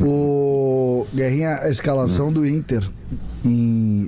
O Guerrinha, a escalação do Inter,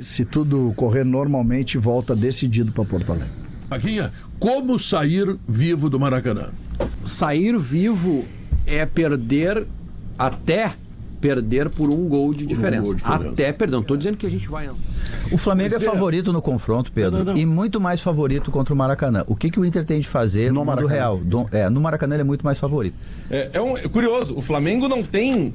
se tudo correr normalmente, volta decidido para Porto Alegre. Guerrinha, como sair vivo do Maracanã? Sair vivo é até perder por um gol de diferença. Até, perdão, estou dizendo que a gente vai... O Flamengo é favorito no confronto, Pedro, e muito mais favorito contra o Maracanã. O que o Inter tem de fazer no mundo real? No Maracanã ele é muito mais favorito. É curioso, o Flamengo não tem...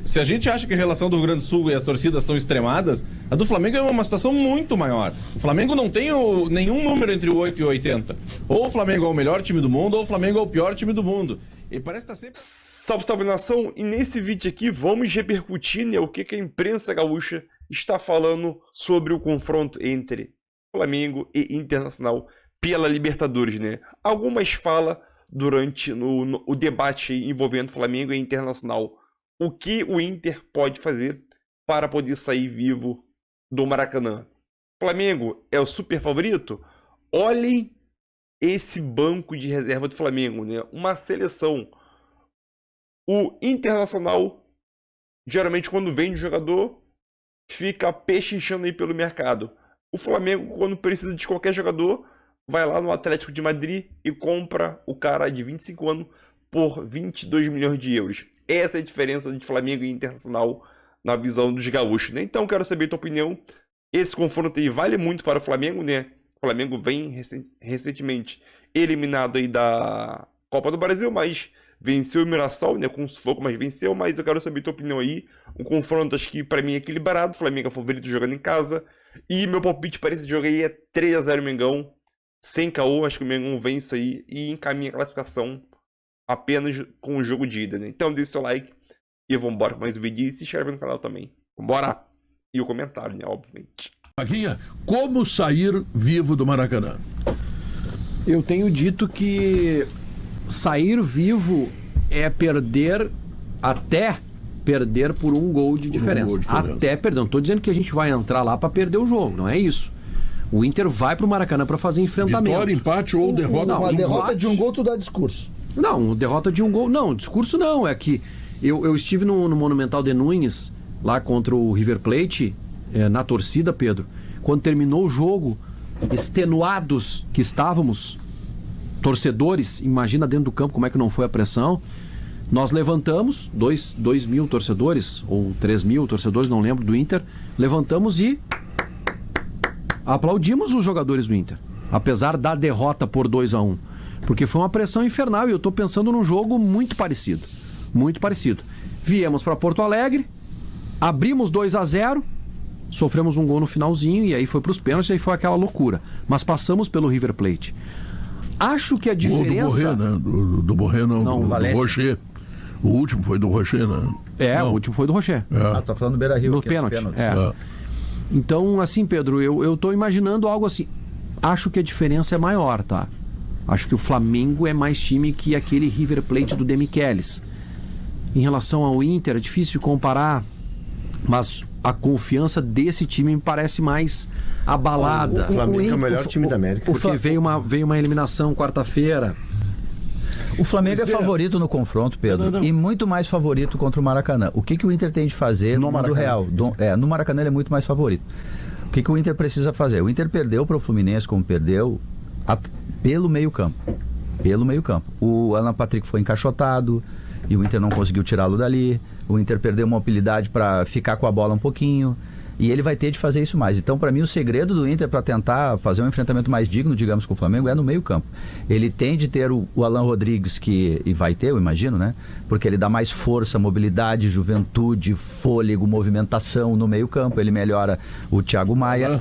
se a gente acha que a relação do Rio Grande do Sul e as torcidas são extremadas, a do Flamengo é uma situação muito maior. O Flamengo não tem nenhum número entre o 8 e o 80. Ou o Flamengo é o melhor time do mundo, ou o Flamengo é o pior time do mundo. E parece que tá sempre... Salve, salve, nação! E nesse vídeo aqui vamos repercutir, né, o que a imprensa gaúcha está falando sobre o confronto entre Flamengo e Internacional pela Libertadores, né? Algumas falas durante o debate envolvendo Flamengo e Internacional. O que o Inter pode fazer para poder sair vivo do Maracanã? Flamengo é o super favorito? Olhem esse banco de reserva do Flamengo, né? Uma seleção. O Internacional, geralmente quando vende o jogador, fica pechinchando aí pelo mercado. O Flamengo, quando precisa de qualquer jogador, vai lá no Atlético de Madrid e compra o cara de 25 anos por 22 milhões de euros. Essa é a diferença de Flamengo e Internacional na visão dos gaúchos, né? Então, quero saber a tua opinião. Esse confronto aí vale muito para o Flamengo, né? O Flamengo vem recentemente eliminado aí da Copa do Brasil, mas... venceu o Mirassol, né, com sufoco, mas venceu. Mas eu quero saber a tua opinião aí. Um confronto, acho que pra mim é equilibrado. O Flamengo é favorito jogando em casa. E meu palpite para esse jogo aí é 3-0 Mengão. Sem caô, acho que o Mengão vence aí e encaminha a classificação apenas com o jogo de ida, né? Então deixe seu like e vambora com mais um vídeo. E se inscreve no canal também. Vambora! E o comentário, né, obviamente. Guerrinha, como sair vivo do Maracanã? Eu tenho dito que sair vivo é até perder por um gol de diferença. Até, perdão, estou dizendo que a gente vai entrar lá para perder o jogo, não é isso. O Inter vai para o Maracanã para fazer enfrentamento. Vitória, empate ou derrota? Uma derrota de um gol, tu dá discurso. Não, derrota de um gol. Não, discurso não. É que eu estive no Monumental de Nunes, lá contra o River Plate, na torcida, Pedro. Quando terminou o jogo, extenuados que estávamos, torcedores, imagina dentro do campo como é que não foi a pressão. Nós levantamos, 2 mil torcedores, ou 3 mil torcedores, não lembro, do Inter, levantamos e aplaudimos os jogadores do Inter, apesar da derrota por 2-1, porque foi uma pressão infernal e eu estou pensando num jogo muito parecido. Viemos para Porto Alegre, abrimos 2-0, sofremos um gol no finalzinho e aí foi para os pênaltis e aí foi aquela loucura. Mas passamos pelo River Plate. Acho que a diferença... Do Borré, né? Do Borré não, do Rocher. O último foi do Rocher, né? O último foi do Rocher. Tá falando do Beira-Rio. No pênalti. Então, assim, Pedro, eu tô imaginando algo assim. Acho que a diferença é maior, tá? Acho que o Flamengo é mais time que aquele River Plate do Demichelis. Em relação ao Inter, é difícil de comparar, mas a confiança desse time me parece mais abalada. O Flamengo é o melhor time da América. Porque veio uma eliminação quarta-feira. O Flamengo é favorito no confronto, Pedro, e muito mais favorito contra o Maracanã. O que o Inter tem de fazer no mundo real? No Maracanã ele é muito mais favorito. O que o Inter precisa fazer? O Inter perdeu para o Fluminense como perdeu pelo meio-campo. O Alan Patrick foi encaixotado e o Inter não conseguiu tirá-lo dali. O Inter perdeu uma habilidade para ficar com a bola um pouquinho. E ele vai ter de fazer isso mais. Então, para mim, o segredo do Inter para tentar fazer um enfrentamento mais digno, digamos, com o Flamengo, é no meio-campo. Ele tem de ter o Alan Rodrigues, e vai ter, eu imagino, né? Porque ele dá mais força, mobilidade, juventude, fôlego, movimentação no meio-campo. Ele melhora o Thiago Maia,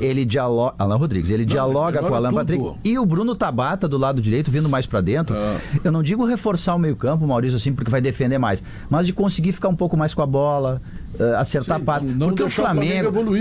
Alan Rodrigues, ele dialoga com o Alan Patrick. E o Bruno Tabata do lado direito, vindo mais para dentro. Eu não digo reforçar o meio-campo, Maurício, assim, porque vai defender mais, mas de conseguir ficar um pouco mais com a bola, acertar passe. Porque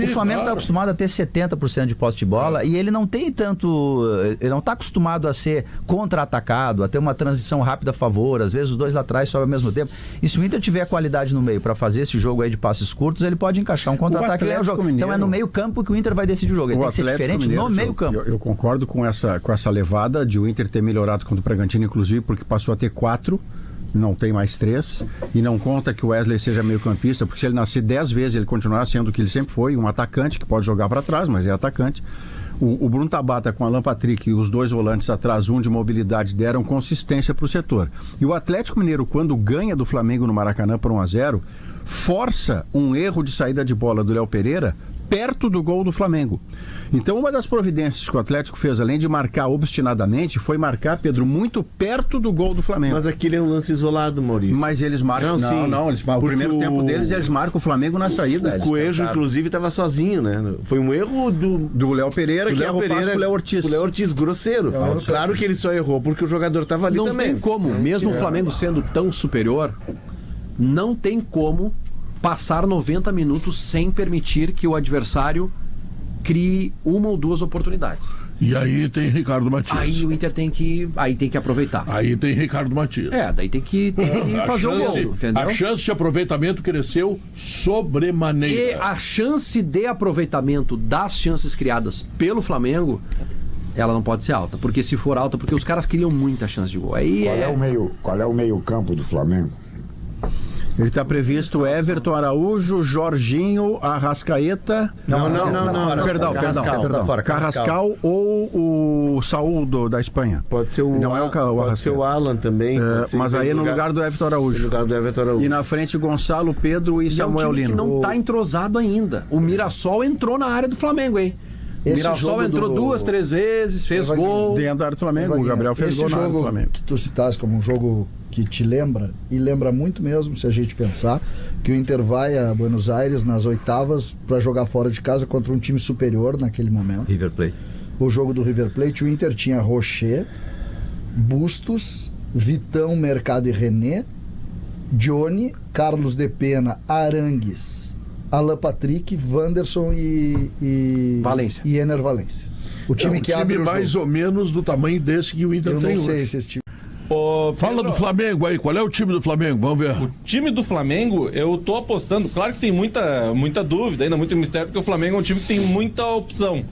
o Flamengo está acostumado a ter 70% de posse de bola e ele não tem tanto. Ele não está acostumado a ser contra-atacado, a ter uma transição rápida a favor. Às vezes os dois lá atrás sobem ao mesmo tempo. E se o Inter tiver qualidade no meio para fazer esse jogo aí de passes curtos, ele pode encaixar um contra-ataque. Então é no meio-campo que o Inter vai decidir o jogo. Ele tem que ser diferente no meio-campo. Eu concordo com essa levada de o Inter ter melhorado contra o Bragantino, inclusive, porque passou a ter 4 não tem mais 3, e não conta que o Wesley seja meio campista, porque se ele nascer 10 vezes, ele continuará sendo o que ele sempre foi, um atacante que pode jogar para trás, mas é atacante. O Bruno Tabata com Alan Patrick e os 2 volantes atrás, um de mobilidade, deram consistência para o setor. E o Atlético Mineiro, quando ganha do Flamengo no Maracanã por 1-0, força um erro de saída de bola do Léo Pereira perto do gol do Flamengo. Então, uma das providências que o Atlético fez, além de marcar obstinadamente, foi marcar, Pedro, muito perto do gol do Flamengo. Mas aquele é um lance isolado, Maurício. Mas eles marcam... O primeiro tempo deles, eles marcam o Flamengo na saída. O Coelho, inclusive, estava sozinho, né? Foi um erro do Léo Pereira, que errou passe pro Léo Ortiz. O Léo Ortiz, grosseiro. Claro que ele só errou porque o jogador estava ali também. Não tem como, mesmo o Flamengo sendo tão superior, não tem como passar 90 minutos sem permitir que o adversário crie uma ou 2 oportunidades. E aí tem Ricardo Matias. Aí o Inter tem que aproveitar. Aí tem Ricardo Matias. Daí tem que fazer o gol, entendeu? A chance de aproveitamento cresceu sobremaneira. E a chance de aproveitamento das chances criadas pelo Flamengo, ela não pode ser alta. Porque se for alta, porque os caras criam muita chance de gol. Aí Qual é o meio campo do Flamengo? Ele está previsto Everton, Araújo, Jorginho, Arrascaeta... Não. Perdão. Carrascal ou o Saúl da Espanha. Pode ser o Alan também. Mas aí no lugar do Everton Araújo. E na frente Gonçalo, Pedro e Samuel Lino. Que não está entrosado ainda. O Mirassol entrou na área do Flamengo, hein? O Mirassol entrou 2, 3 vezes, fez gol. Dentro da área do Flamengo, o Gabriel fez gol na área do Flamengo. Que tu citaste como um jogo que te lembra, e lembra muito mesmo, se a gente pensar, que o Inter vai a Buenos Aires nas oitavas para jogar fora de casa contra um time superior naquele momento. River Plate. O jogo do River Plate, o Inter tinha Rocher, Bustos, Vitão, Mercado e René, Johnny, Carlos de Pena, Arangues, Alan Patrick, Wanderson e Valência. E Ener Valência. O time que abre o mais jogo. ou menos do tamanho desse que o Inter tem hoje. Eu não sei se esse time... Fala do Flamengo aí, qual é o time do Flamengo? Vamos ver. O time do Flamengo, eu tô apostando, claro que tem muita dúvida, ainda muito mistério, porque o Flamengo é um time que tem muita opção.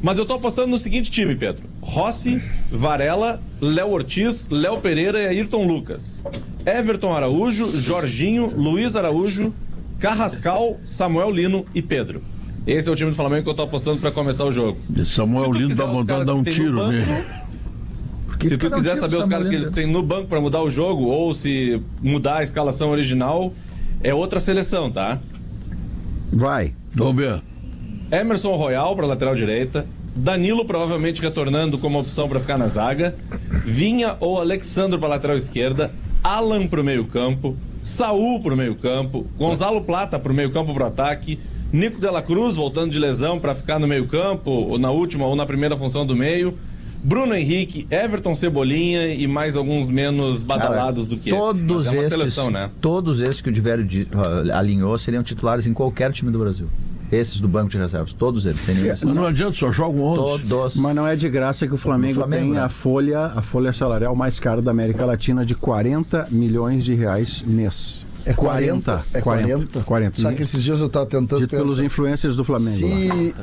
Mas eu tô apostando no seguinte time, Pedro: Rossi, Varela, Léo Ortiz, Léo Pereira e Ayrton Lucas. Everton Araújo, Jorginho, Luiz Araújo, Carrascal, Samuel Lino e Pedro. Esse é o time do Flamengo que eu tô apostando para começar o jogo. Samuel Lino dá vontade de dar um tiro nele. Se tu quiser saber os caras que eles têm no banco para mudar o jogo, ou se mudar a escalação original, é outra seleção, tá? Vai. Vamos ver. Emerson Royal para lateral direita, Danilo provavelmente retornando como opção para ficar na zaga, Vinha ou Alexandro para lateral esquerda, Alan para o meio campo, Saúl para o meio campo, Gonzalo Plata para o meio campo para o ataque, Nico de la Cruz voltando de lesão para ficar no meio campo, ou na última ou na primeira função do meio, Bruno Henrique, Everton Cebolinha e mais alguns menos badalados do que todos esse. É uma estes, seleção, né? Todos esses que o Diverio alinhou seriam titulares em qualquer time do Brasil. Esses do banco de reservas, todos eles. Sem nenhuma Mas não adianta, só jogam 11. Todos. Mas não é de graça que o Flamengo tem, né, a folha salarial mais cara da América Latina de 40 milhões de reais mês. É 40? É 40? Sabe que esses dias eu estava tentando dito pelos influencers do Flamengo.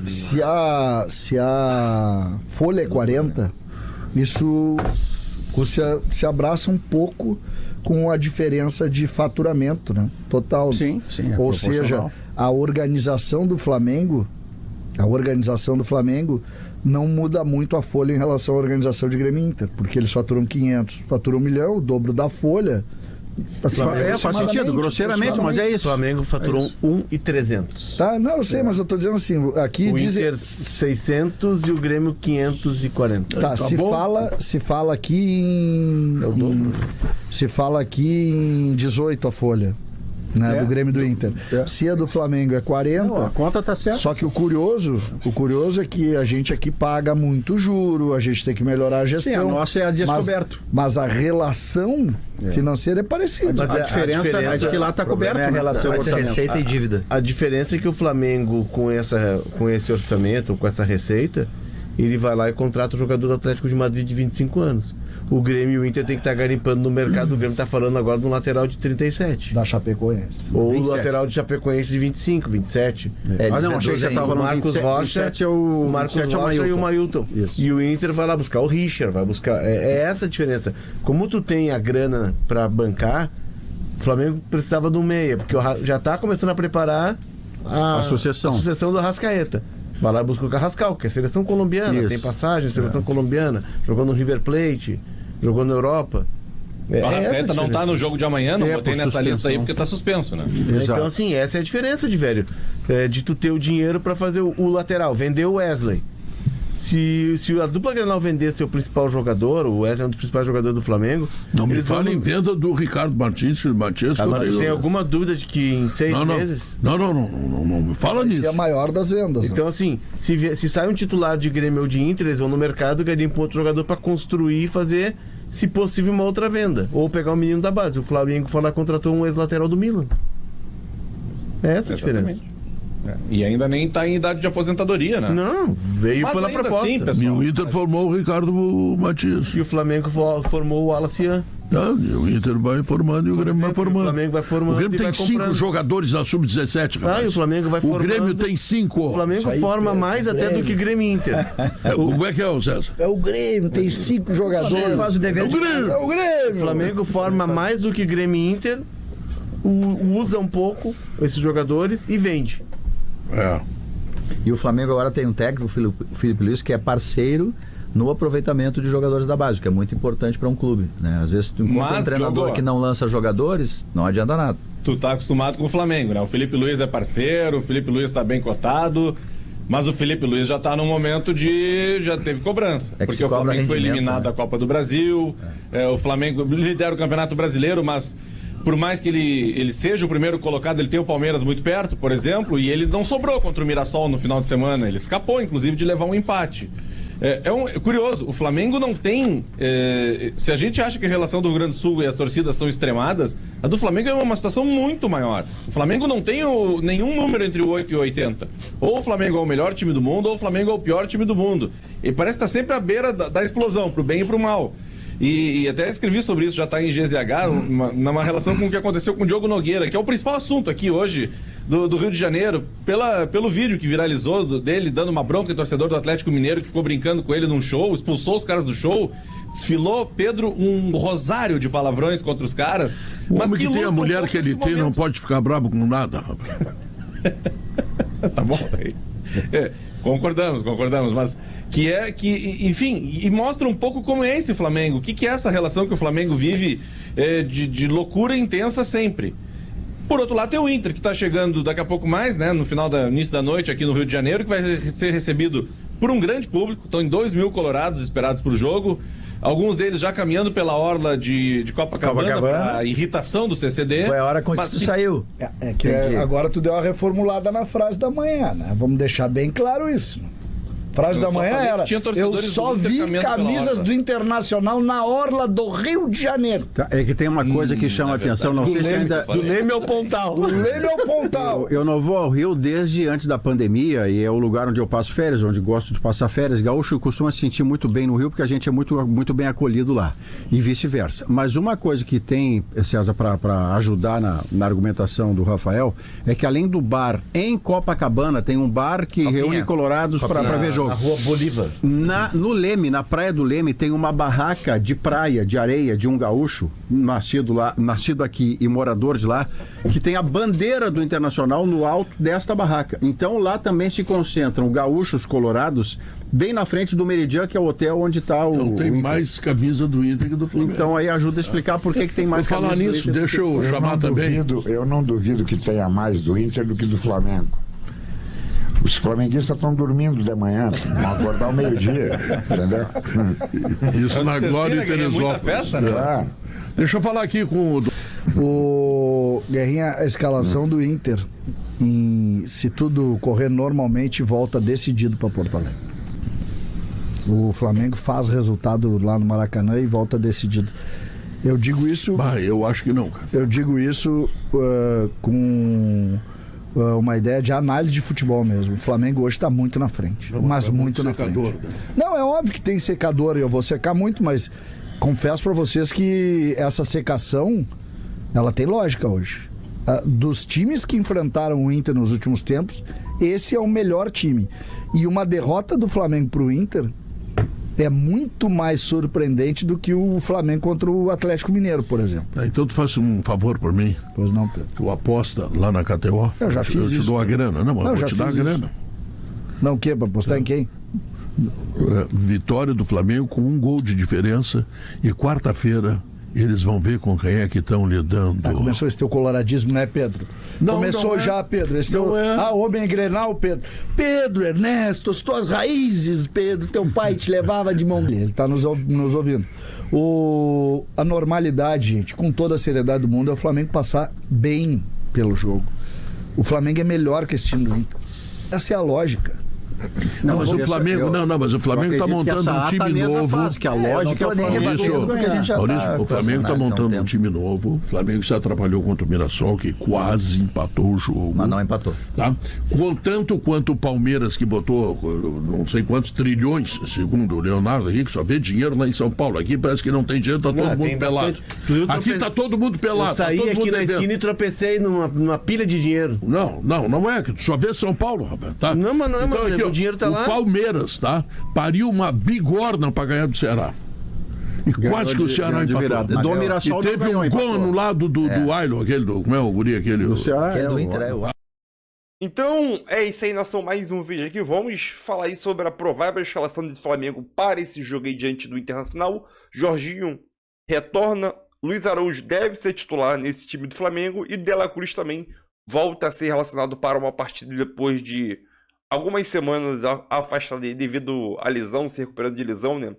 Se a folha é 40, isso se abraça um pouco com a diferença de faturamento, né? Total. Sim. Ou seja, a organização do Flamengo não muda muito a folha em relação à organização de Grêmio Inter, porque eles faturam 500, faturam 1 milhão, o dobro da folha. Faz sentido, grosseiramente, mas é isso. O Flamengo faturou 1.300. Tá, não, eu sei, mas eu tô dizendo assim, aqui o Inter 600 e o Grêmio 540. Tá, se fala aqui em 18 a folha, né, do Grêmio do Inter. Se a do Flamengo é 40, não, a conta tá certa. Só que o curioso é que a gente aqui paga muito juro, a gente tem que melhorar a gestão. Sim, a nossa é a descoberto. Mas a relação financeira é parecida. Mas a diferença é que lá está coberto. A relação entre receita e dívida. A diferença é que o Flamengo, com esse orçamento, com essa receita, ele vai lá e contrata o jogador do Atlético de Madrid de 25 anos. o Grêmio e o Inter tem que estar garimpando no mercado. O Grêmio está falando agora de um lateral de 37. Da Chapecoense. Ou 27. o lateral de Chapecoense de 27. Não, achei que você estava falando Marcos 27, Rocha, 27 é o Marcos 27 é o Rocha e o Mailton. Mailton. Isso. E o Inter vai lá buscar o Richard, vai buscar... É essa a diferença. Como tu tem a grana para bancar, o Flamengo precisava de um meia, porque já está começando a preparar a sucessão do Arrascaeta. Vai lá buscar o Carrascal, que é seleção colombiana, tem passagem, seleção colombiana, jogou no River Plate, jogou na Europa. O Arrascaeta não tá no jogo de amanhã, não botei nessa lista aí porque tá suspenso, né? Então, assim, essa é a diferença, de tu ter o dinheiro para fazer o lateral, vender o Wesley. Se a dupla Grenal vender seu principal jogador, o Wesley é um dos principais jogadores do Flamengo... Não me fala em venda do Ricardo Martins. Tem alguma dúvida de que em 6 meses... Não me fala nisso. Esse é a maior das vendas. Então, assim, se sai um titular de Grêmio ou de Inter, eles vão no mercado e garimpam outro jogador para construir e fazer, se possível, uma outra venda. Ou pegar um menino da base. O Flamengo foi lá, contratou um ex-lateral do Milan. É essa a diferença. E ainda nem está em idade de aposentadoria, né? Não, veio mas pela proposta. Assim, pessoal, e o Inter formou o Ricardo Matias. E o Flamengo formou o Wallace Ian. E o Inter vai formando e o Grêmio vai formando. O Flamengo vai formando. O Grêmio tem 5 jogadores na Sub-17, rapaz. E o Flamengo vai formando. O Grêmio tem 5. O Flamengo forma mais até do que Grêmio e Inter. Como é que é, César? É o Grêmio, tem 5 jogadores. Faz o dever É o Grêmio. O Flamengo forma mais do que Grêmio e Inter, usa um pouco esses jogadores e vende. E o Flamengo agora tem um técnico, o Felipe Luiz, que é parceiro no aproveitamento de jogadores da base, que é muito importante para um clube, né? Às vezes tu encontra um treinador que não lança jogadores, não adianta nada. Tu tá acostumado com o Flamengo, né? O Felipe Luiz é parceiro, o Felipe Luiz tá bem cotado, mas o Felipe Luiz já tá num momento já teve cobrança, porque o Flamengo foi eliminado da Copa do Brasil, o Flamengo lidera o Campeonato Brasileiro, mas por mais que ele seja o primeiro colocado, ele tem o Palmeiras muito perto, por exemplo, e ele não sobrou contra o Mirassol no final de semana. Ele escapou, inclusive, de levar um empate. É curioso, o Flamengo não tem... se a gente acha que a relação do Rio Grande do Sul e as torcidas são extremadas, a do Flamengo é uma situação muito maior. O Flamengo não tem nenhum número entre o 8 e o 80. Ou o Flamengo é o melhor time do mundo, ou o Flamengo é o pior time do mundo. E parece que está sempre à beira da explosão, pro bem e pro mal. E até escrevi sobre isso, já está em GZH, numa relação com o que aconteceu com o Diogo Nogueira, que é o principal assunto aqui hoje do Rio de Janeiro, pelo vídeo que viralizou dele dando uma bronca em torcedor do Atlético Mineiro, que ficou brincando com ele num show, expulsou os caras do show, desfilou, Pedro, um rosário de palavrões contra os caras. Mas que tem a mulher que ele tem, não pode ficar bravo com nada, rapaz. Tá bom, aí. Concordamos, mas enfim, e mostra um pouco como é esse Flamengo, o que é essa relação que o Flamengo vive de loucura intensa sempre. Por outro lado, tem o Inter, que está chegando daqui a pouco mais, né, no início da noite aqui no Rio de Janeiro, que vai ser recebido por um grande público. Estão em 2.000 colorados esperados para o jogo, alguns deles já caminhando pela orla de Copacabana para irritação do CCD. Foi a hora que tu saiu. Agora tu deu uma reformulada na frase da manhã, né? Vamos deixar bem claro isso. Frase da manhã era: eu só vi camisas do Internacional na orla do Rio de Janeiro. É que tem uma coisa que chama a atenção, não sei se ainda... Do Leme ao Pontal. Eu não vou ao Rio desde antes da pandemia, e é o lugar onde eu passo férias, onde gosto de passar férias. Gaúcho costuma se sentir muito bem no Rio, porque a gente é muito, muito bem acolhido lá, e vice-versa. Mas uma coisa que tem, César, para ajudar na argumentação do Rafael, é que além do bar em Copacabana, tem um bar que reúne colorados para ver jogo. Na Rua Bolívar. No Leme, na Praia do Leme, tem uma barraca de praia, de areia, de um gaúcho, nascido aqui e morador de lá, que tem a bandeira do Internacional no alto desta barraca. Então lá também se concentram gaúchos colorados, bem na frente do Meridian, que é o hotel onde está o... Então tem mais camisa do Inter que do Flamengo. Então aí ajuda a explicar por que tem mais camisa do Inter. Falar nisso, deixa eu chamar também. Eu não duvido que tenha mais do Inter do que do Flamengo. Os flamenguistas estão dormindo de manhã, vão acordar ao meio-dia, entendeu? Isso na Glória e Teresópolis. Muita festa, né? Deixa eu falar aqui com o Guerrinha, a escalação do Inter, se tudo correr normalmente, volta decidido para Porto Alegre. O Flamengo faz resultado lá no Maracanã e volta decidido. Eu digo isso... eu acho que não, cara. Eu digo isso com... uma ideia de análise de futebol mesmo. O Flamengo hoje está muito na frente, mas muito na frente. Não, é óbvio que tem secador e eu vou secar muito, mas confesso para vocês que essa secação, ela tem lógica hoje. Dos times que enfrentaram o Inter nos últimos tempos, esse é o melhor time. E uma derrota do Flamengo pro Inter é muito mais surpreendente do que o Flamengo contra o Atlético Mineiro, por exemplo. Então tu faz um favor por mim. Pois não, Pedro. Tu aposta lá na KTO. Eu já fiz isso. Eu te dou a grana. Não, mas eu vou te dar a grana. Isso. Não, o quê? Pra apostar em quem? Vitória do Flamengo com 1 gol de diferença. E quarta-feira eles vão ver com quem é que estão lidando. Começou esse teu coloradismo, né, Pedro? Não, começou não já, Pedro. Esse não teu... é. Homem Grenal, Pedro. Pedro, Ernesto, as tuas raízes, Pedro. Teu pai te levava de mão. Ele tá nos ouvindo. A normalidade, gente, com toda a seriedade do mundo, é o Flamengo passar bem pelo jogo. O Flamengo é melhor que esse time do Inter. Essa é a lógica. Não, mas o Flamengo, mas o Flamengo está montando um time novo. Fase, que a lógica é o Flamengo. Maurício, o Flamengo está montando um time novo. O Flamengo se atrapalhou contra o Mirassol, que quase empatou o jogo. Mas não empatou. Tá? Tanto quanto o Palmeiras, que botou não sei quantos trilhões, segundo o Leonardo aqui, que só vê dinheiro lá em São Paulo. Aqui parece que não tem dinheiro, está todo mundo pelado. Aqui está todo mundo pelado. Eu saí aqui na esquina e tropecei numa pilha de dinheiro. Não é, que tu só vê São Paulo, rapaz. Tá? Não, mas não é, então, aqui, o dinheiro tá lá. O Palmeiras, tá? Pariu uma bigorna para ganhar do Ceará. E quase que o Ceará empatou. Do Mirassol e teve um gol no lado do Ailo, aquele como é o guri, aquele... O Ceará é do Inter, Então, é isso aí, nação, mais um vídeo aqui. Vamos falar aí sobre a provável escalação do Flamengo para esse jogo aí diante do Internacional. Jorginho retorna, Luiz Araújo deve ser titular nesse time do Flamengo e De La Cruz também volta a ser relacionado para uma partida depois de algumas semanas afastado devido à lesão, se recuperando de lesão, né?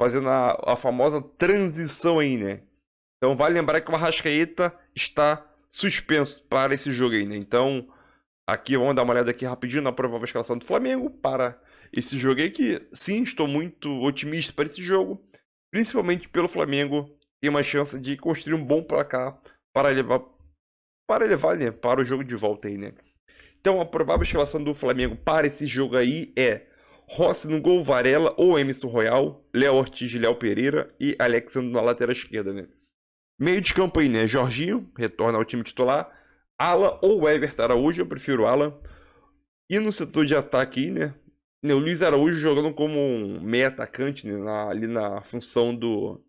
Fazendo a famosa transição aí, né? Então vale lembrar que o Arrascaeta está suspenso para esse jogo aí, né? Então, aqui vamos dar uma olhada aqui rapidinho na provável escalação do Flamengo para esse jogo aí, que sim, estou muito otimista para esse jogo, principalmente pelo Flamengo ter uma chance de construir um bom placar para levar, né, para o jogo de volta aí, né? Então a provável escalação do Flamengo para esse jogo aí é Rossi no gol, Varela ou Emerson Royal, Léo Ortiz, Léo Pereira e Alexandre na lateral esquerda, né? Meio de campo aí, né? Jorginho retorna ao time titular, Alan ou Everton Araújo, eu prefiro Alan. E no setor de ataque, né? O Luiz Araújo jogando como um meio atacante, né? Ali na função do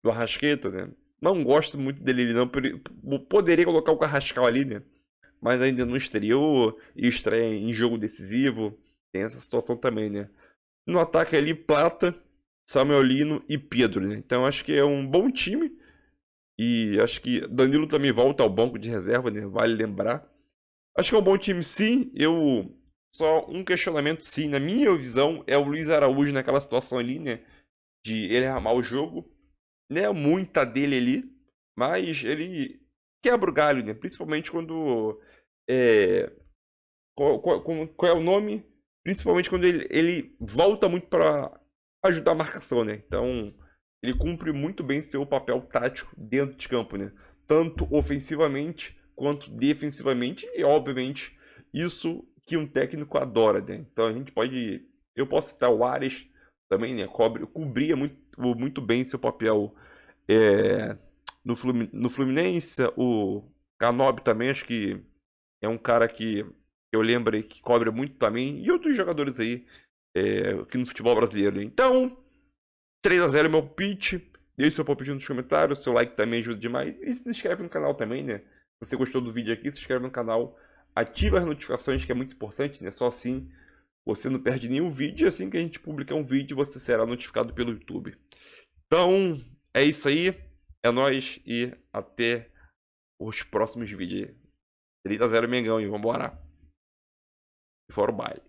Arrascaeta, né? Não gosto muito dele, não. Poderia colocar o Carrascal ali, né? Mas ainda não estreou e estreia em jogo decisivo. Tem essa situação também, né? No ataque ali, Plata, Samuel Lino e Pedro, né? Então acho que é um bom time. E acho que Danilo também volta ao banco de reserva, né? Vale lembrar. Acho que é um bom time, sim. Só um questionamento, sim. Na minha visão, é o Luiz Araújo naquela situação ali, né? De ele armar o jogo. Não é muita dele ali, mas ele quebra o galho, né? Principalmente quando... Qual é o nome? Principalmente quando ele volta muito para ajudar a marcação, né? Então, ele cumpre muito bem seu papel tático dentro de campo, né? Tanto ofensivamente quanto defensivamente. E, obviamente, isso que um técnico adora, né? Então, eu posso citar o Ares também, né? Cobria muito bem seu papel no Fluminense. O Canobi também, acho que é um cara que eu lembro que cobra muito também. E outros jogadores aí aqui no futebol brasileiro, né? Então, 3-0 é meu pitch. Deixe seu palpite nos comentários. Seu like também ajuda demais. E se inscreve no canal também, né? Se você gostou do vídeo aqui, se inscreve no canal. Ativa as notificações, que é muito importante, né? Só assim você não perde nenhum vídeo. E assim que a gente publicar um vídeo, você será notificado pelo YouTube. Então, é isso aí. É nóis. E até os próximos vídeos. 3-0 Mengão, e vambora. E fora o baile.